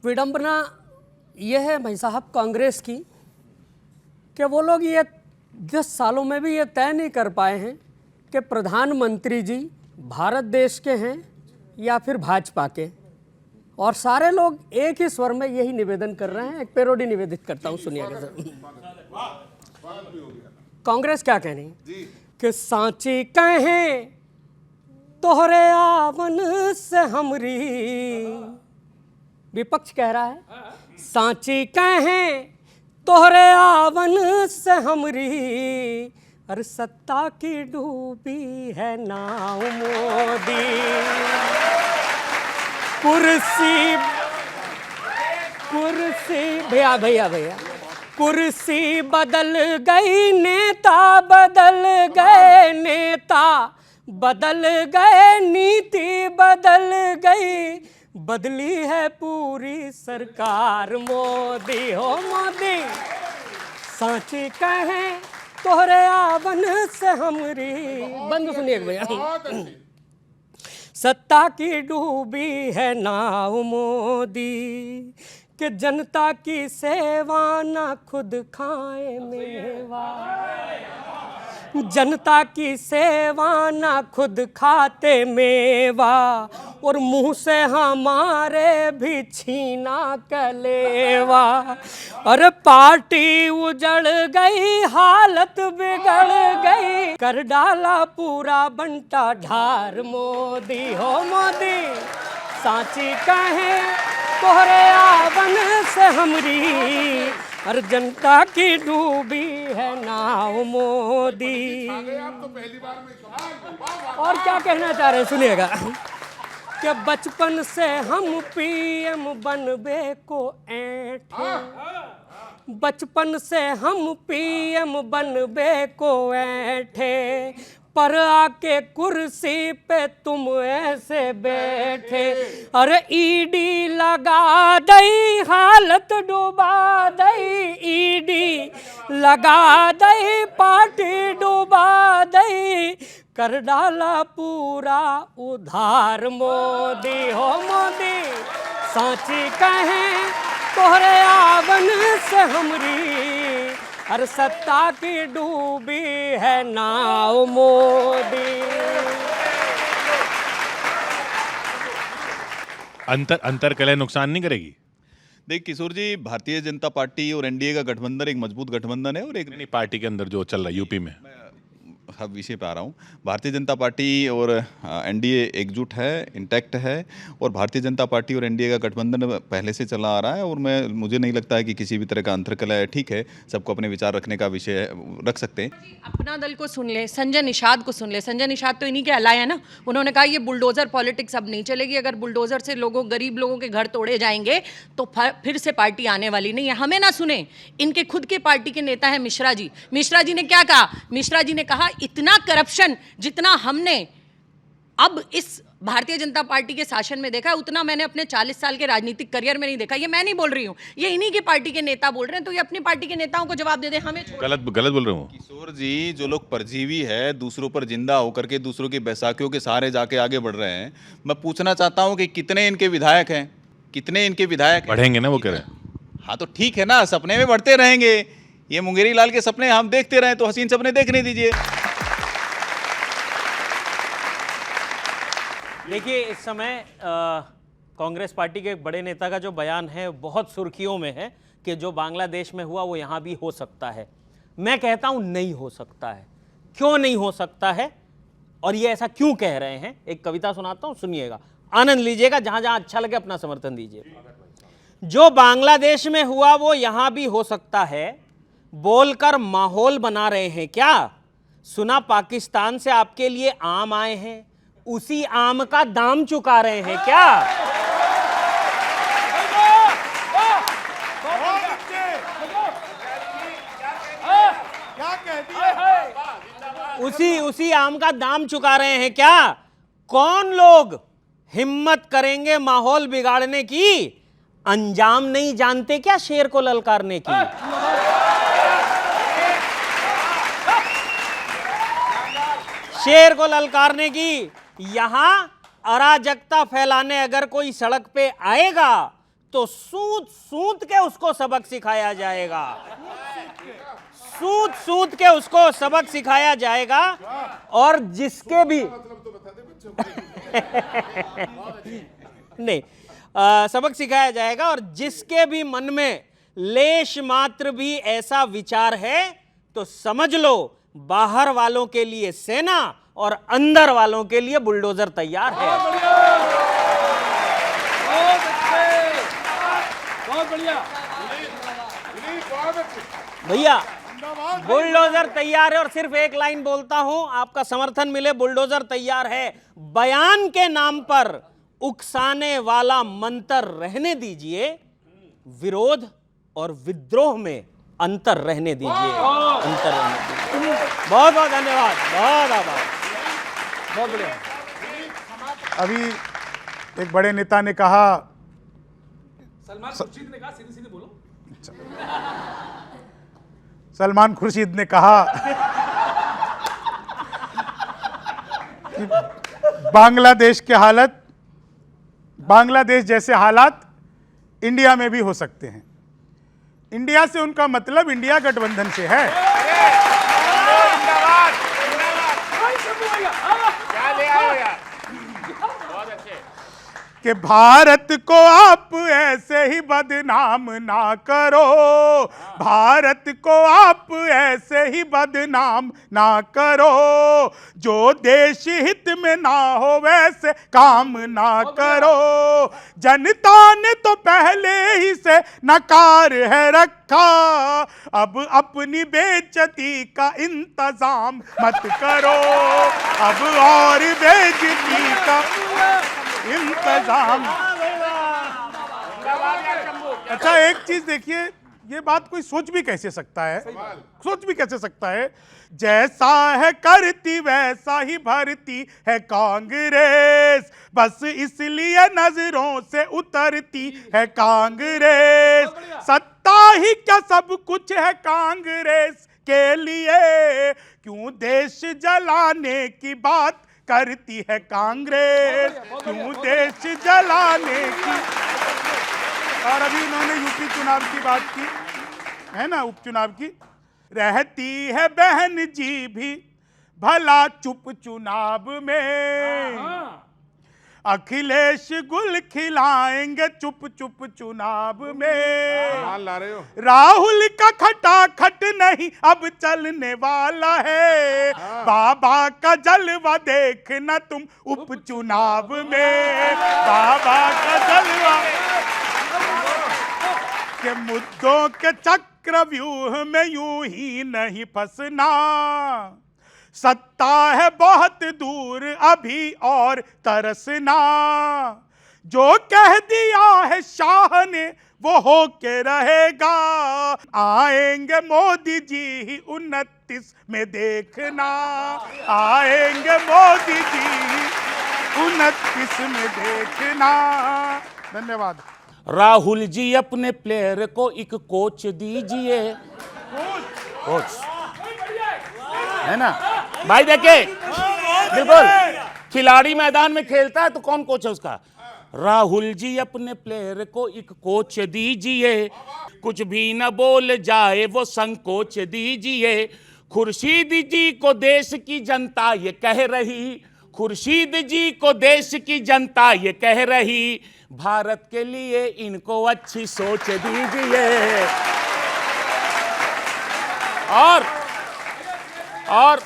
विडंबना यह है भाई साहब कांग्रेस की कि वो लोग ये 10 सालों में भी ये तय नहीं कर पाए हैं कि प्रधानमंत्री जी भारत देश के हैं या फिर भाजपा के, और सारे लोग एक ही स्वर में यही निवेदन कर रहे हैं। एक पैरोडी निवेदित करता हूँ, सुनिएगा सर। कांग्रेस क्या कह रही है कि सांची कहें तोहरे आवन से हमरी, विपक्ष कह रहा है सांची कहें तोहरे आवन से हमरी, अरे सत्ता की डूबी है नाव मोदी, कुर्सी भैया भैया भैया कुर्सी बदल गई, नेता बदल गए, नेता बदल गए, नीति बदल गई, बदली है पूरी सरकार मोदी हो मोदी। सांची कहें तोहरे आवन से हमरी, बंद सुनिए भैया, सत्ता की डूबी है नाव मोदी, कि जनता की सेवा ना खुद खाए मेवा, जनता की सेवा ना खुद खाते मेवा, और मुंह से हमारे भी छीना कलेवा, अरे पार्टी उजड़ गई, हालत बिगड़ गई, कर डाला पूरा बंटा ढार मोदी हो मोदी। सांची कहें तोहरे आवन से हमरी, हर जनता की डूबी है नाव मोदी। और क्या कहना चाह रहे हैं सुनिएगा, कि बचपन से हम पीएम बनबे को ऐंठे, बचपन से हम पीएम बनबे को ऐंठे, पर आके कुर्सी पे तुम ऐसे बैठे, अरे ईडी लगा दई, हालत डुबा दई, ईडी लगा दई, पार्टी डुबा दई, कर डाला पूरा उधार मोदी हो मोदी। सांची कहें तोहरे आवन से हमरी, हर सत्ता की डूबी है नाव मोदी। अंतर कलह नुकसान नहीं करेगी? देख किशोर जी, भारतीय जनता पार्टी और एनडीए का गठबंधन एक मजबूत गठबंधन है, और एक नहीं, पार्टी के अंदर जो चल रहा है यूपी में, हर विषय पे आ रहा हूँ। भारतीय जनता पार्टी और एनडीए एकजुट है, इंटैक्ट है, और भारतीय जनता पार्टी और एनडीए का गठबंधन पहले से चला आ रहा है, और मुझे नहीं लगता है कि किसी भी तरह का अंतर्कलह है। ठीक है, सबको अपने विचार रखने का विषय रख सकते हैं। अपना दल को सुन ले, संजय निषाद को सुन ले। संजय निषाद तो इन्हीं के अलाए है ना, उन्होंने कहा ये बुलडोजर पॉलिटिक्स अब नहीं चलेगी, अगर बुलडोजर से गरीब लोगों के घर तोड़े जाएंगे तो फिर से पार्टी आने वाली नहीं है। हमें ना सुने, इनके खुद के पार्टी के नेता है मिश्रा जी। मिश्रा जी ने क्या कहा? मिश्रा जी ने कहा इतना करप्शन जितना हमने अब इस भारतीय जनता पार्टी के शासन में देखा, उतना मैंने अपने 40 साल के राजनीतिक करियर में नहीं देखा। ये मैं नहीं बोल रही हूं, ये इन्हीं की पार्टी के नेता बोल रहे हैं, तो ये अपनी पार्टी के नेताओं को जवाब दे दे, हमें गलत बोल रहे हूँ किशोर जी, जो लोग परजीवी है, दूसरों पर जिंदा होकर के दूसरों की बैसाखियों के सहारे जाके आगे बढ़ रहे हैं, मैं पूछना चाहता हूं कि कितने इनके विधायक हैं, कितने इनके विधायक बढ़ेंगे ना, वो कह रहे हैं। हाँ तो ठीक है ना, सपने में बढ़ते रहेंगे। ये मुंगेरी लाल के सपने हम देखते रहे तो हसीन सपने देखने दीजिए। देखिए, इस समय कांग्रेस पार्टी के एक बड़े नेता का जो बयान है बहुत सुर्खियों में है कि जो बांग्लादेश में हुआ वो यहाँ भी हो सकता है। मैं कहता हूँ नहीं हो सकता है। क्यों नहीं हो सकता है और ये ऐसा क्यों कह रहे हैं? एक कविता सुनाता हूँ, सुनिएगा, आनंद लीजिएगा, जहाँ जहाँ अच्छा लगे अपना समर्थन दीजिए। जो बांग्लादेश में हुआ वो यहाँ भी हो सकता है, बोलकर माहौल बना रहे हैं क्या? सुना पाकिस्तान से आपके लिए आम आए हैं, उसी आम का दाम चुका रहे हैं क्या? उसी आम का दाम चुका रहे हैं क्या? कौन लोग हिम्मत करेंगे माहौल बिगाड़ने की? अंजाम नहीं जानते क्या शेर को ललकारने की? शेर को ललकारने की। यहां अराजकता फैलाने अगर कोई सड़क पे आएगा तो सूत सूत के उसको सबक सिखाया जाएगा, सूत सूत के उसको सबक सिखाया जाएगा। और जिसके भी नहीं सबक सिखाया जाएगा, और जिसके भी मन में लेश मात्र भी ऐसा विचार है तो समझ लो बाहर वालों के लिए सेना और अंदर वालों के लिए बुलडोजर तैयार है। भैया बुलडोजर तैयार है, और सिर्फ एक लाइन बोलता हूं, आपका समर्थन मिले, बुलडोजर तैयार है। बयान के नाम पर उकसाने वाला मंत्र रहने दीजिए, विरोध और विद्रोह में अंतर रहने दीजिए, अंतर रहने दीजिए। बहुत बहुत धन्यवाद, बहुत आभार, बहुत बढ़िया। अभी एक बड़े नेता ने कहा, सलमान खुर्शीद ने कहा, सीधे सीधे बोलो। सलमान खुर्शीद ने कहा कि बांग्लादेश के हालत, बांग्लादेश जैसे हालात इंडिया में भी हो सकते हैं। इंडिया से उनका मतलब इंडिया गठबंधन से है। कि भारत को आप ऐसे ही बदनाम ना करो, भारत को आप ऐसे ही बदनाम ना करो, जो देश हित में ना हो वैसे काम ना करो। जनता ने तो पहले ही से नकार है रखा, अब अपनी बेइज्जती का इंतजाम मत करो, अब और बेइज्जती का इंतजाम। अच्छा एक चीज देखिए, ये बात कोई सोच भी कैसे सकता है, सोच भी कैसे सकता है। जैसा है करती वैसा ही भरती है कांग्रेस, बस इसलिए नजरों से उतरती है कांग्रेस। सत्ता ही क्या सब कुछ है कांग्रेस के लिए, क्यों देश जलाने की बात करती है कांग्रेस, क्यों देश जलाने की। और अभी उन्होंने यूपी चुनाव की बात की है ना, उपचुनाव की। रहती है बहन जी भी भला चुप चुनाव में, अखिलेश गुल खिलाएंगे चुप चुप चुनाव में। ला रहे हो। राहुल का खटाखट नहीं अब चलने वाला है, बाबा का जलवा देखना तुम उपचुनाव में, बाबा का जलवा। के मुद्दों के चक्रव्यूह में यूं ही नहीं फंसना, सत्ता है बहुत दूर अभी और तरसना, जो कह दिया है शाह ने वो हो के रहेगा, आएंगे मोदी जी ही 29 में देखना, आएंगे मोदी जी 29 में देखना। धन्यवाद। राहुल जी अपने प्लेयर को एक कोच दीजिए, कोच है ना भाई। देखे बिल्कुल, खिलाड़ी मैदान में खेलता है तो कौन कोच है उसका। राहुल जी अपने प्लेयर को एक कोच दीजिए, कुछ भी न बोल जाए वो संकोच दीजिए। खुर्शीद जी को देश की जनता ये कह रही, खुर्शीद जी को देश की जनता ये कह रही, भारत के लिए इनको अच्छी सोच दीजिए। और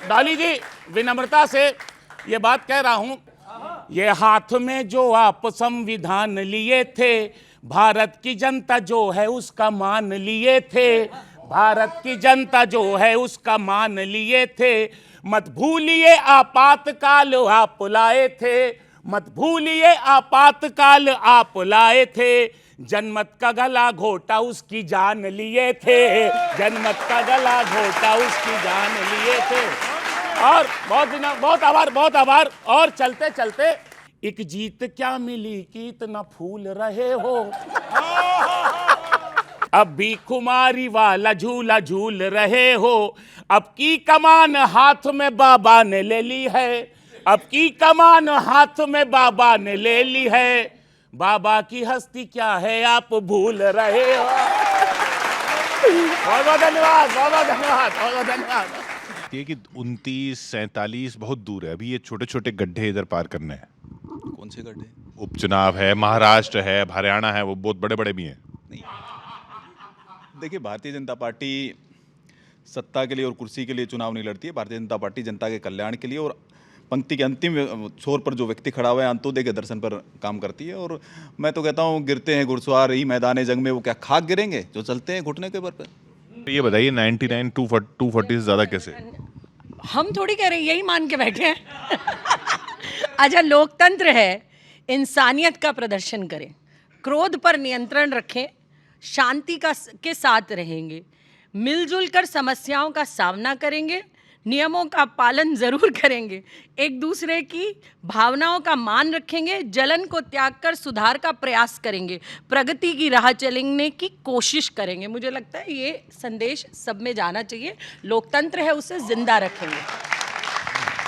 डाली जी विनम्रता से ये बात कह रहा हूं, ये हाथ में जो आप संविधान लिए थे, भारत की जनता जो है उसका मान लिए थे, भारत की जनता जो है उसका मान लिए थे। मत भूलिए आपातकाल आप लाए थे, मत भूलिए आपातकाल आप लाए थे, जनमत का गला घोटा उसकी जान लिए थे, जनमत का गला घोटा उसकी जान लिए थे। और बहुत आभार। और चलते चलते एक जीत क्या मिली कि इतना फूल रहे हो, अब भी खुमारी वाला झूला झूल रहे हो, अब की कमान हाथ में बाबा ने ले ली है, अब की कमान हाथ में बाबा ने ले ली है। बाबा की हस्ती क्या है आप भूल रहे हो। बहुत बहुत धन्यवाद, बहुत बहुत धन्यवाद, बहुत बहुत धन्यवाद। ये कि 29, 47 बहुत दूर है, अभी ये छोटे छोटे गड्ढे इधर पार करने हैं। कौन से गड्ढे? उपचुनाव है, महाराष्ट्र है, हरियाणा है, वो बहुत बड़े बड़े भी हैं। देखिए, भारतीय जनता पार्टी सत्ता के लिए और कुर्सी के लिए चुनाव नहीं लड़ती है। भारतीय जनता पार्टी जनता के कल्याण के लिए और पंक्ति के अंतिम छोर पर जो व्यक्ति खड़ा हुआ है अंत्योदय के दर्शन पर काम करती है। और मैं तो कहता हूँ, गिरते हैं घुड़सवार ही मैदान जंग में, वो क्या खाक गिरेंगे जो चलते हैं घुटने के बल पर। तो ये बताइए 99 240 से ज़्यादा कैसे? हम थोड़ी कह रहे हैं, यही मान के बैठे हैं। अच्छा, लोकतंत्र है, इंसानियत का प्रदर्शन करें, क्रोध पर नियंत्रण रखें, शांति के साथ रहेंगे, मिलजुल कर समस्याओं का सामना करेंगे, नियमों का पालन जरूर करेंगे, एक दूसरे की भावनाओं का मान रखेंगे, जलन को त्याग कर सुधार का प्रयास करेंगे, प्रगति की राह चलने की कोशिश करेंगे। मुझे लगता है ये संदेश सब में जाना चाहिए। लोकतंत्र है, उसे जिंदा रखेंगे।